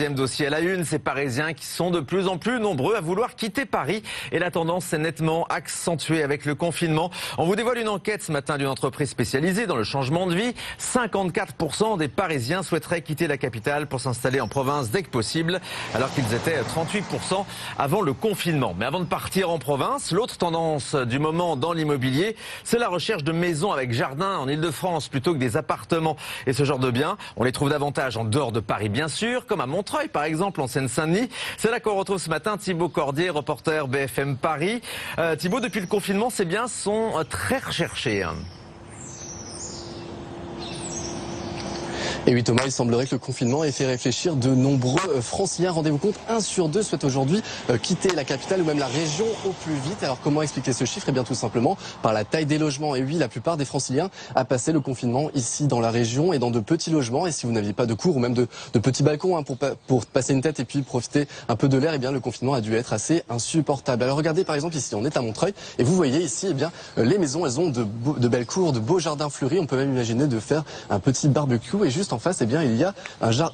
Deuxième dossier à la une, ces Parisiens qui sont de plus en plus nombreux à vouloir quitter Paris. Et la tendance s'est nettement accentuée avec le confinement. On vous dévoile une enquête ce matin d'une entreprise spécialisée dans le changement de vie. 54% des Parisiens souhaiteraient quitter la capitale pour s'installer en province dès que possible, alors qu'ils étaient 38% avant le confinement. Mais avant de partir en province, l'autre tendance du moment dans l'immobilier, c'est la recherche de maisons avec jardin en Ile-de-France plutôt que des appartements. Et ce genre de biens, on les trouve davantage en dehors de Paris, bien sûr, comme à Montreuil, par exemple, en Seine-Saint-Denis. C'est là qu'on retrouve ce matin Thibaut Cordier, reporter BFM Paris. Thibaut, depuis le confinement, ces biens sont très recherchés. Et oui Thomas, il semblerait que le confinement ait fait réfléchir de nombreux franciliens. Rendez-vous compte, 1 sur 2 souhaite aujourd'hui quitter la capitale ou même la région au plus vite. Alors comment expliquer ce chiffre? Eh bien tout simplement par la taille des logements. Et oui, la plupart des franciliens a passé le confinement ici dans la région et dans de petits logements. Et si vous n'aviez pas de cour ou même de petits balcons pour passer une tête et puis profiter un peu de l'air, eh bien le confinement a dû être assez insupportable. Alors regardez par exemple ici, on est à Montreuil et vous voyez ici, eh bien les maisons, elles ont de belles cours, de beaux jardins fleuris. On peut même imaginer de faire un petit barbecue. Et juste en face, eh bien, il y a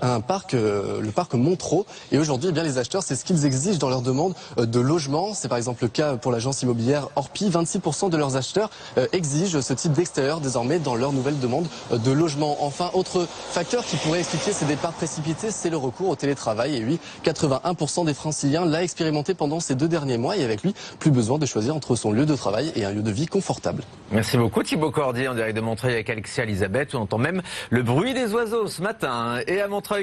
un parc, le parc Montreux. Et aujourd'hui, eh bien, les acheteurs, c'est ce qu'ils exigent dans leur demande de logement. C'est par exemple le cas pour l'agence immobilière Orpi. 26% de leurs acheteurs exigent ce type d'extérieur désormais dans leur nouvelle demande de logement. Enfin, autre facteur qui pourrait expliquer ces départs précipités, c'est le recours au télétravail. Et oui, 81% des franciliens l'a expérimenté pendant ces 2 derniers mois. Et avec lui, plus besoin de choisir entre son lieu de travail et un lieu de vie confortable. Merci beaucoup Thibaut Cordier, en direct de Montreuil avec Alexia Elisabeth. On entend même le bruit des oiseaux ce matin. Et à Montreuil.